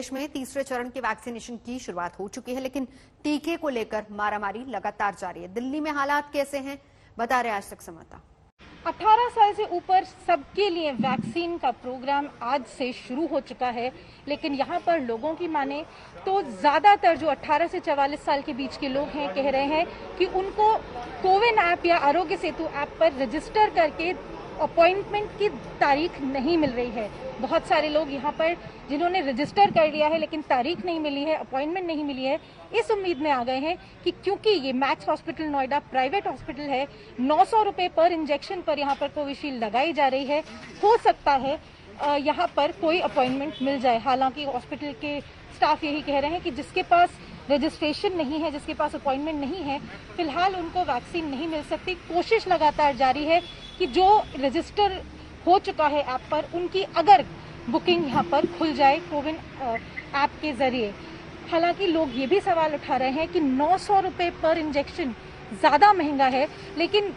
प्रदेश में तीसरे चरण की वैक्सीनेशन की शुरुआत हो चुकी है, लेकिन टीके को लेकर मारामारी लगातार जारी है। दिल्ली में हालात कैसे हैं, बता रहे आज तक संवाददाता। 18 साल से ऊपर सबके लिए वैक्सीन का प्रोग्राम आज से शुरू हो चुका है, लेकिन यहाँ पर लोगों की माने तो ज्यादातर जो 18 से 44 साल के बीच के लोग हैं कह रहे हैं कि उनको कोविन ऐप या आरोग्य सेतु ऐप पर रजिस्टर करके अपॉइंटमेंट की तारीख नहीं मिल रही है। बहुत सारे लोग यहाँ पर जिन्होंने रजिस्टर कर लिया है लेकिन तारीख नहीं मिली है, अपॉइंटमेंट नहीं मिली है, इस उम्मीद में आ गए हैं कि क्योंकि ये max hospital Noida private hospital है, 900 रुपए पर इंजेक्शन पर यहाँ पर कोविशील्ड लगाई जा रही है, हो सकता है यहाँ पर कोई अपॉइंटमेंट मिल जाए। हालांकि हॉस्पिटल के स्टाफ यही कह रहे हैं कि जिसके पास रजिस्ट्रेशन नहीं है, जिसके पास अपॉइंटमेंट नहीं है, फिलहाल उनको वैक्सीन नहीं मिल सकती। कोशिश लगातार जारी है कि जो रजिस्टर हो चुका है ऐप पर, उनकी अगर बुकिंग यहाँ पर खुल जाए कोविन ऐप के जरिए। हालांकि लोग ये भी सवाल उठा रहे हैं कि 900 रुपए पर इंजेक्शन ज्यादा महंगा है, लेकिन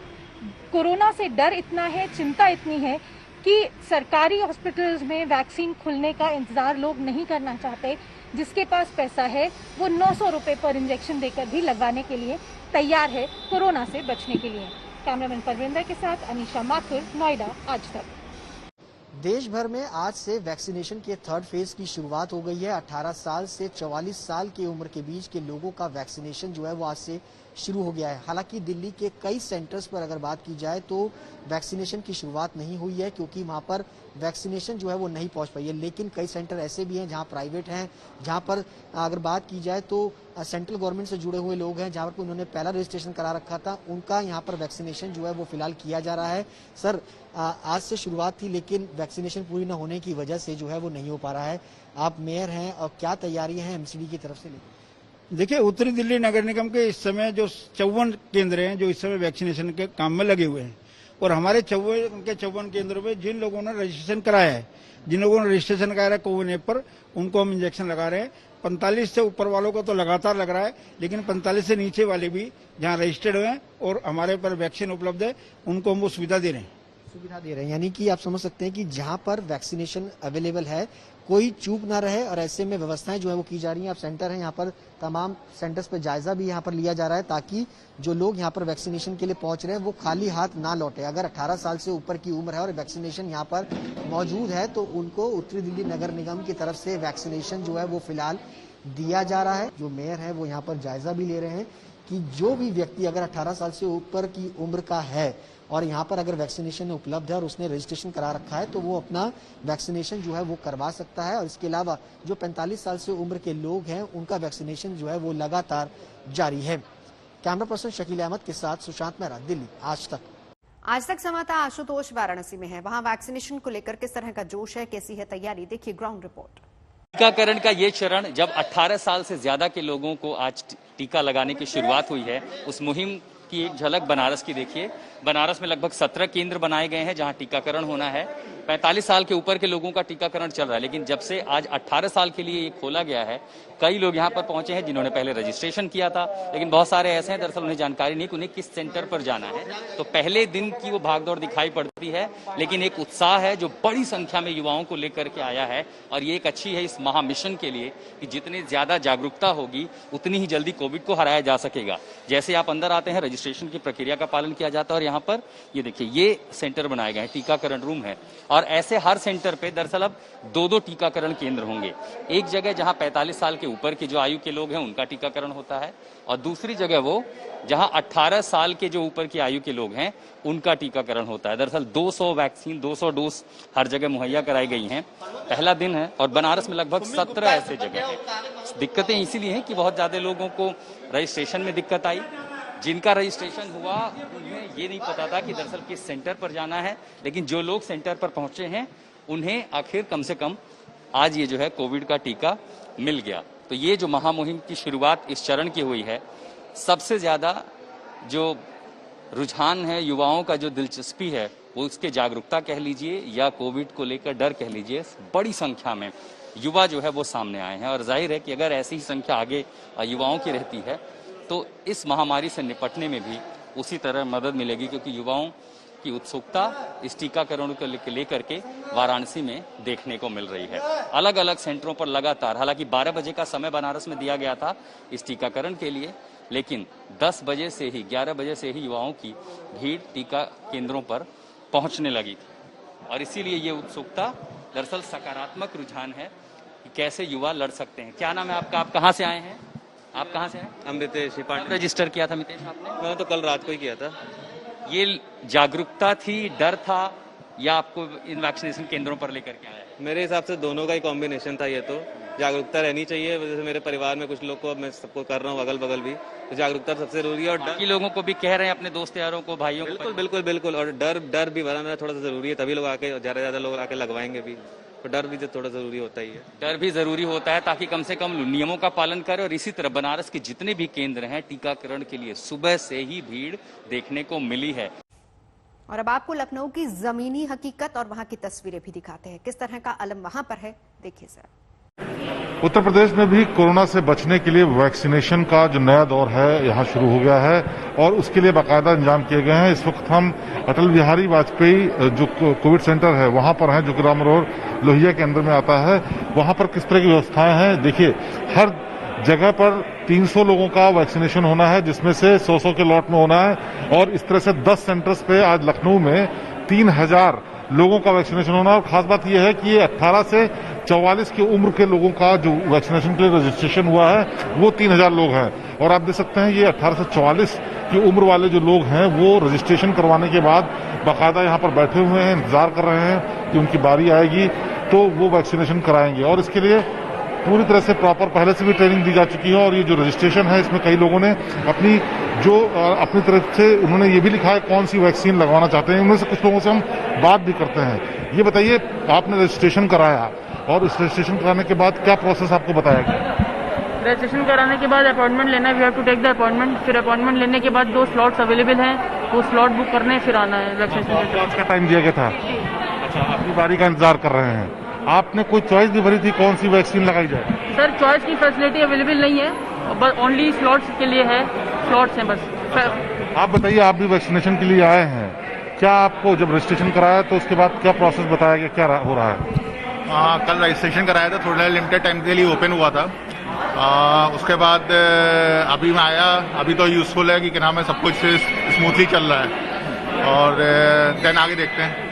कोरोना से डर इतना है, चिंता इतनी है कि सरकारी हॉस्पिटल्स में वैक्सीन खुलने का इंतजार लोग नहीं करना चाहते। जिसके पास पैसा है वो 900 रुपए पर इंजेक्शन देकर भी लगवाने के लिए तैयार है कोरोना से बचने के लिए। कैमरामैन परविंदर के साथ अनीशा माथुर, नोएडा, आज तक। देश भर में आज से वैक्सीनेशन के थर्ड फेज की शुरुआत हो गई है। 18 साल से 44 साल की उम्र के बीच के लोगों का वैक्सीनेशन जो है वो आज से शुरू हो गया है। हालांकि दिल्ली के कई सेंटर्स पर अगर बात की जाए तो वैक्सीनेशन की शुरुआत नहीं हुई है, क्योंकि वहां पर वैक्सीनेशन जो है वो नहीं पहुंच पाई है। लेकिन कई सेंटर ऐसे भी हैं जहां प्राइवेट हैं, जहां पर अगर बात की जाए तो सेंट्रल गवर्नमेंट से जुड़े हुए लोग हैं, जहां पर उन्होंने पहला रजिस्ट्रेशन करा रखा था, उनका यहाँ पर वैक्सीनेशन जो है वो फिलहाल किया जा रहा है। सर, आज से शुरुआत थी लेकिन वैक्सीनेशन पूरी न होने की वजह से जो है वो नहीं हो पा रहा है। आप मेयर हैं और क्या तैयारी है एमसीडी की तरफ से? देखिए, उत्तरी दिल्ली नगर निगम के इस समय जो 54 केंद्र हैं जो इस समय वैक्सीनेशन के काम में लगे हुए हैं, और हमारे 54 केंद्रों में जिन लोगों ने रजिस्ट्रेशन कराया है, जिन लोगों ने रजिस्ट्रेशन कराया है कोविन ऐप पर, उनको हम इंजेक्शन लगा रहे हैं। 45 से ऊपर वालों को तो लगातार लग रहा है, लेकिन 45 से नीचे वाले भी जहां रजिस्टर्ड हुए हैं और हमारे पर वैक्सीन उपलब्ध है, उनको हम वो सुविधा दे रहे हैं। यानी कि आप समझ सकते हैं कि जहां पर वैक्सीनेशन अवेलेबल है कोई चूक ना रहे, और ऐसे में व्यवस्थाएं जो है वो की जा रही हैं। आप सेंटर हैं यहाँ पर, तमाम सेंटर्स पर जायजा भी यहाँ पर लिया जा रहा है ताकि जो लोग यहाँ पर वैक्सीनेशन के लिए पहुंच रहे हैं वो खाली हाथ ना लौटे। अगर 18 साल से ऊपर की उम्र है और वैक्सीनेशन यहाँ पर मौजूद है तो उनको उत्तरी दिल्ली नगर निगम की तरफ से वैक्सीनेशन जो है वो फिलहाल दिया जा रहा है। जो मेयर है वो यहाँ पर जायजा भी ले रहे हैं कि जो भी व्यक्ति अगर 18 साल से ऊपर की उम्र का है और यहाँ पर अगर वैक्सीनेशन उपलब्ध है और उसने रजिस्ट्रेशन करा रखा है तो वो अपना वैक्सीनेशन जो है वो करवा सकता है। और इसके अलावा जो 45 साल से उम्र के लोग हैं उनका वैक्सीनेशन जो है वो लगातार जारी है। कैमरा पर्सन शकील अहमद के साथ सुशांत मेहरा, दिल्ली, आज तक। आज तक संवाददाता आशुतोष वाराणसी में है। वहां वैक्सीनेशन को लेकर किस तरह का जोश है, कैसी है तैयारी, देखिए ग्राउंड रिपोर्ट। टीकाकरण का ये चरण जब 18 साल से ज्यादा के लोगों को आज टीका लगाने की शुरुआत हुई है, उस मुहिम की एक झलक बनारस की देखिए। बनारस में लगभग 17 केंद्र बनाए गए हैं जहां टीकाकरण होना है। 45 साल के ऊपर के लोगों का टीकाकरण चल रहा है, लेकिन जब से आज 18 साल के लिए ये खोला गया है, कई लोग यहाँ पर पहुंचे हैं जिन्होंने पहले रजिस्ट्रेशन किया था, लेकिन बहुत सारे ऐसे हैं दरअसल उन्हें जानकारी नहीं कि उन्हें किस सेंटर पर जाना है। तो पहले दिन की वो भागदौड़ दिखाई पड़ती है, लेकिन एक उत्साह है जो बड़ी संख्या में युवाओं को लेकर के आया है। और ये एक अच्छी है इस महामिशन के लिए कि जितनी ज्यादा जागरूकता होगी उतनी ही जल्दी कोविड को हराया जा सकेगा। जैसे आप अंदर आते हैं, रजिस्ट्रेशन की प्रक्रिया का पालन किया जाता है और यहाँ पर ये देखिए ये सेंटर बनाए गए हैं, टीकाकरण रूम है। और ऐसे हर सेंटर पे दरअसल अब 2-2 टीकाकरण केंद्र होंगे। एक जगह जहां 45 साल के ऊपर के जो आयु के लोग हैं उनका टीकाकरण होता है, और दूसरी जगह वो जहां 18 साल के जो ऊपर की आयु के लोग हैं उनका टीकाकरण होता है। दरअसल 200 वैक्सीन, 200 डोज हर जगह मुहैया कराई गई हैं। पहला दिन है और बनारस में लगभग 17 ऐसे जगह है। दिक्कतें इसीलिए हैं कि बहुत ज्यादा लोगों को रजिस्ट्रेशन में दिक्कत आई। जिनका रजिस्ट्रेशन हुआ उन्हें ये नहीं पता था कि दरअसल किस सेंटर पर जाना है, लेकिन जो लोग सेंटर पर पहुंचे हैं उन्हें आखिर कम से कम आज ये जो है कोविड का टीका मिल गया। तो ये जो महामुहिम की शुरुआत इस चरण की हुई है, सबसे ज्यादा जो रुझान है युवाओं का, जो दिलचस्पी है, वो उसके जागरूकता कह लीजिए या कोविड को लेकर डर कह लीजिए, बड़ी संख्या में युवा जो है वो सामने आए हैं। और जाहिर है कि अगर ऐसी ही संख्या आगे युवाओं की रहती है तो इस महामारी से निपटने में भी उसी तरह मदद मिलेगी, क्योंकि युवाओं की उत्सुकता इस टीकाकरण को लेकर के वाराणसी में देखने को मिल रही है। अलग अलग सेंटरों पर लगातार, हालांकि 12 बजे का समय बनारस में दिया गया था इस टीकाकरण के लिए, लेकिन 10 बजे से ही 11 बजे से ही युवाओं की भीड़ टीका केंद्रों पर पहुंचने लगी थी और इसीलिए ये उत्सुकता दरअसल सकारात्मक रुझान है कि कैसे युवा लड़ सकते हैं। क्या नाम है आपका? आप कहाँ से आए हैं? आप कहाँ से हैं? अमृतेश पांडे। रजिस्टर किया था मितेश आपने? मैंने तो कल रात को ही किया था। ये जागरूकता थी, डर था, या आपको इन वैक्सीनेशन केंद्रों पर लेकर के आया? मेरे हिसाब से दोनों का ही कॉम्बिनेशन था। ये तो जागरूकता रहनी चाहिए, जैसे मेरे परिवार में कुछ लोग को, मैं सबको कर रहा हूँ अगल बगल भी, तो जागरूकता सबसे जरूरी है। और बाकी लोगों को भी कह रहे हैं, अपने दोस्त यारों को, भाइयों को। बिल्कुल बिल्कुल बिल्कुल। और डर भी भरा मेरा थोड़ा सा जरूरी है, तभी लोग आके ज्यादा लोग आके लगवाएंगे भी, तो डर भी थोड़ा जरूरी होता ही है। डर भी जरूरी होता है ताकि कम से कम नियमों का पालन करें। और इसी तरह बनारस के जितने भी केंद्र हैं टीकाकरण के लिए, सुबह से ही भीड़ देखने को मिली है। और अब आपको लखनऊ की जमीनी हकीकत और वहां की तस्वीरें भी दिखाते हैं, किस तरह का अलम वहां पर है, देखिए जरा। उत्तर प्रदेश में भी कोरोना से बचने के लिए वैक्सीनेशन का जो नया दौर है यहाँ शुरू हो गया है और उसके लिए बाकायदा इंतजाम किए गए हैं। इस वक्त हम अटल बिहारी वाजपेयी जो कोविड सेंटर है वहां पर हैं, जो कि राममनोहर लोहिया के अंदर में आता है। वहां पर किस तरह की व्यवस्थाएं हैं देखिए। हर जगह पर 300 लोगों का वैक्सीनेशन होना है, जिसमें से 100 के लॉट में होना है और इस तरह से 10 सेंटर्स पे आज लखनऊ में 3000 लोगों का वैक्सीनेशन होना है। और खास बात यह है कि ये 18 से 44 की उम्र के लोगों का जो वैक्सीनेशन के लिए रजिस्ट्रेशन हुआ है वो 3000 लोग हैं। और आप देख सकते हैं ये 18 से 44 की उम्र वाले जो लोग हैं वो रजिस्ट्रेशन करवाने के बाद बाकायदा यहाँ पर बैठे हुए हैं, इंतजार कर रहे हैं कि उनकी बारी आएगी तो वो वैक्सीनेशन कराएंगे। और इसके लिए पूरी तरह से प्रॉपर पहले से भी ट्रेनिंग दी जा चुकी है। और ये जो रजिस्ट्रेशन है इसमें कई लोगों ने अपनी तरफ से उन्होंने ये भी लिखा है कौन सी वैक्सीन लगवाना चाहते हैं। उनमें से कुछ लोगों से हम बात भी करते हैं। ये बताइए, आपने रजिस्ट्रेशन कराया और इस रजिस्ट्रेशन कराने के बाद क्या प्रोसेस आपको बताया गया? रजिस्ट्रेशन कराने के बाद अपॉइंटमेंट लेना है, we have to take the appointment. फिर अपॉइंटमेंट लेने के बाद 2 स्लॉट्स अवेलेबल हैं, वो स्लॉट बुक करने फिर आना है वैक्सीनेशन। आज का टाइम दिया गया था? अच्छा, अपनी बारी का इंतजार कर रहे हैं। आपने कोई चॉइस भी भरी थी कौन सी वैक्सीन लगाई जाए? सर, चॉइस की फैसिलिटी अवेलेबल नहीं है, बस ओनली स्लॉट्स के लिए है, स्लॉट्स हैं बस। आप बताइए, आप भी वैक्सीनेशन के लिए आए हैं, क्या आपको जब रजिस्ट्रेशन कराया तो उसके बाद क्या प्रोसेस बताया गया, क्या हो रहा है? कल रजिस्ट्रेशन कराया था, थोड़ा लिमिटेड टाइम के लिए ओपन हुआ था। उसके बाद अभी मैं आया, अभी तो यूजफुल है कि नाम है, सब कुछ स्मूथली चल रहा है और देन आगे देखते हैं।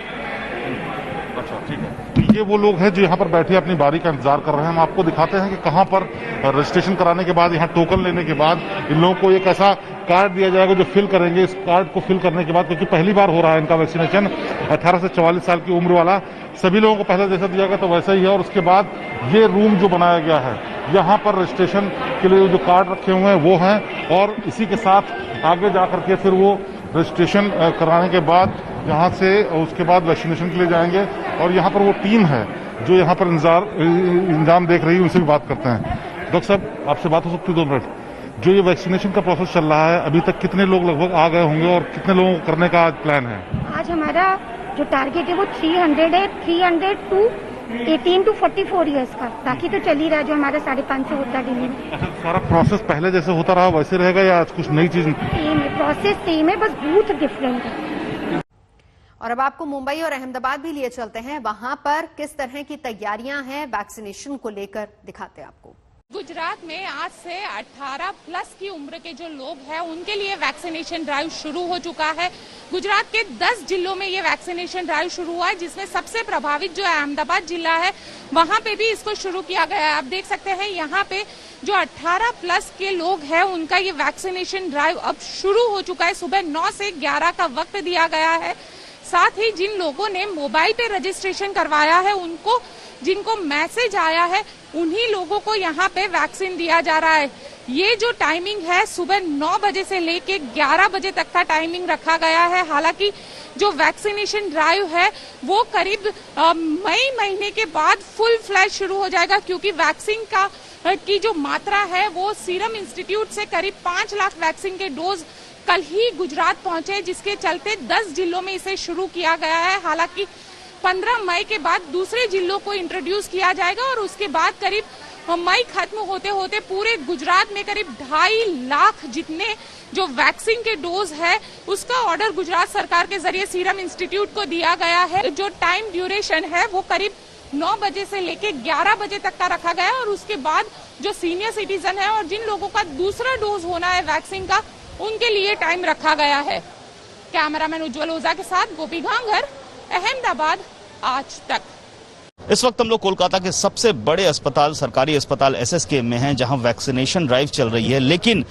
अच्छा, ठीक है। ये वो लोग हैं जो यहाँ पर बैठे अपनी बारी का इंतजार कर रहे हैं। हम आपको दिखाते हैं कि कहाँ पर रजिस्ट्रेशन कराने के बाद, यहाँ टोकन लेने के बाद इन लोगों को एक ऐसा कार्ड दिया जाएगा जो फिल करेंगे। इस कार्ड को फिल करने के बाद, क्योंकि पहली बार हो रहा है इनका वैक्सीनेशन, 18 से 44 साल की उम्र वाला सभी लोगों को पहले जैसा दिया गया तो वैसा ही है। और उसके बाद ये रूम जो बनाया गया है, यहाँ पर रजिस्ट्रेशन के लिए जो कार्ड रखे हुए हैं वो हैं और इसी के साथ आगे जाकर के फिर वो रजिस्ट्रेशन कराने के बाद यहाँ से उसके बाद वैक्सीनेशन के लिए जाएंगे। और यहाँ पर वो टीम है जो यहाँ पर इंतजाम देख रही है, उनसे भी बात करते हैं। डॉक्टर साहब, आपसे बात हो सकती है 2 मिनट? जो ये वैक्सीनेशन का प्रोसेस चल रहा है, अभी तक कितने लोग लगभग आ गए होंगे और कितने लोगों को करने का आज प्लान है? आज हमारा जो टारगेट है वो 300 है, 300 टू 18 टू 44 ईयर्स का। बाकी तो चल ही रहा है जो हमारा 550 होता है दिल्ली में। अच्छा, सारा प्रोसेस पहले जैसे होता रहा वैसे रहेगा या आज कुछ नई चीज? सेम है, प्रोसेस सेम है, बस बूथ डिफरेंट है। और अब आपको मुंबई और अहमदाबाद भी लिए चलते हैं, वहां पर किस तरह की तैयारियां हैं वैक्सीनेशन को लेकर, दिखाते हैं आपको। गुजरात में आज से 18 प्लस की उम्र के जो लोग हैं उनके लिए वैक्सीनेशन ड्राइव शुरू हो चुका है। गुजरात के 10 जिलों में ये वैक्सीनेशन ड्राइव शुरू हुआ है, जिसमें सबसे प्रभावित जो अहमदाबाद जिला है वहां पे भी इसको शुरू किया गया है। आप देख सकते हैं यहाँ पे जो 18 प्लस के लोग हैं उनका ये वैक्सीनेशन ड्राइव अब शुरू हो चुका है। सुबह 9 से 11 का वक्त दिया गया है। साथ ही जिन लोगों ने मोबाइल पे रजिस्ट्रेशन करवाया है, उनको जिनको मैसेज आया है, उन्हीं लोगों को यहाँ पे वैक्सीन दिया जा रहा है। ये जो टाइमिंग है सुबह 9 बजे से लेके 11 बजे तक का टाइमिंग रखा गया है। हालांकि जो वैक्सीनेशन ड्राइव है वो करीब मई महीने के बाद फुल फ्लैश शुरू हो जाएगा, क्योंकि वैक्सीन की जो मात्रा है वो सीरम इंस्टीट्यूट से करीब 5 लाख वैक्सीन के डोज कल ही गुजरात पहुंचे, जिसके चलते 10 जिलों में इसे शुरू किया गया है। हालांकि 15 मई के बाद दूसरे जिलों को इंट्रोड्यूस किया जाएगा और उसके बाद करीब मई खत्म होते होते पूरे गुजरात में करीब 2.5 लाख जितने जो वैक्सीन के डोज है उसका ऑर्डर गुजरात सरकार के जरिए सीरम इंस्टीट्यूट को दिया गया है। जो टाइम ड्यूरेशन है वो करीब 9 बजे से लेके 11 बजे तक का रखा गया है और उसके बाद जो सीनियर सिटीजन है और जिन लोगों का दूसरा डोज होना है वैक्सीन का उनके लिए टाइम रखा गया है। कैमरामैन उज्जवल ओझा के साथ गोपी घांगर, अहमदाबाद, आज तक। इस वक्त हम लोग कोलकाता के सबसे बड़े अस्पताल, सरकारी अस्पताल SSK में हैं, जहां वैक्सीनेशन ड्राइव चल रही है, लेकिन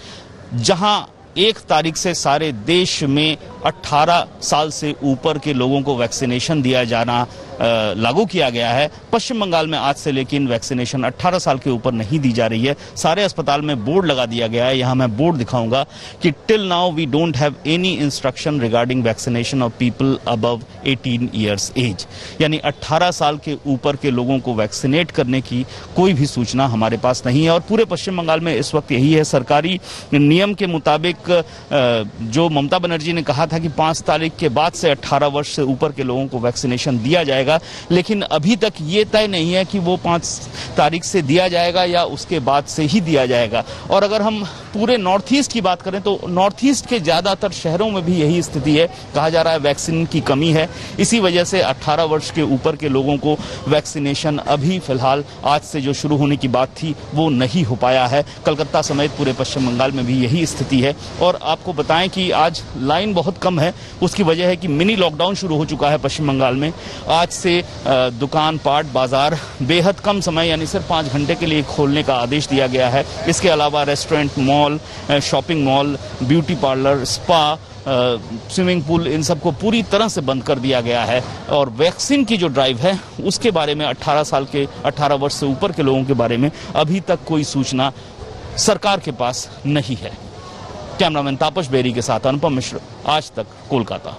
जहां 1 तारीख से सारे देश में 18 साल से ऊपर के लोगों को वैक्सीनेशन दिया जाना लागू किया गया है। पश्चिम बंगाल में आज से लेकिन वैक्सीनेशन 18 साल के ऊपर नहीं दी जा रही है। सारे अस्पताल में बोर्ड लगा दिया गया है। यहां मैं बोर्ड दिखाऊंगा कि till now we don't have any instruction regarding vaccination of people above 18 years age, यानी 18 साल के ऊपर के लोगों को वैक्सीनेट करने की कोई भी सूचना हमारे पास नहीं है। और पूरे पश्चिम बंगाल में इस वक्त यही है। सरकारी नियम के मुताबिक जो ममता बनर्जी ने कहा था कि 5 तारीख के बाद से 18 वर्ष से ऊपर के लोगों को वैक्सीनेशन दिया जाएगा, लेकिन अभी तक ये तय नहीं है कि वो 5 तारीख से दिया जाएगा या उसके बाद से ही दिया जाएगा। और अगर हम पूरे नॉर्थ ईस्ट की बात करें तो नॉर्थ ईस्ट के ज्यादातर शहरों में भी यही स्थिति है। कहा जा रहा है वैक्सीन की कमी है, इसी वजह से 18 वर्ष के ऊपर के लोगों को वैक्सीनेशन अभी फिलहाल आज से जो शुरू होने की बात थी वो नहीं हो पाया है। कलकत्ता समेत पूरे पश्चिम बंगाल में भी यही स्थिति है। और आपको बताएं कि आज लाइन बहुत कम है, उसकी वजह है कि मिनी लॉकडाउन शुरू हो चुका है पश्चिम बंगाल में। आज से दुकान, पाट, बाजार बेहद कम समय यानी सिर्फ 5 घंटे के लिए खोलने का आदेश दिया गया है। इसके अलावा restaurant, mall, shopping mall, beauty parlour, spa, swimming pool, इन सबको पूरी तरह से बंद कर दिया गया है। और वैक्सीन की जो ड्राइव है उसके बारे में 18 वर्ष से ऊपर के लोगों के बारे में अभी तक कोई सूचना सरकार के पास नहीं है। कैमरामैन तापस बेरी के साथ अनुपम मिश्र, आज तक, कोलकाता।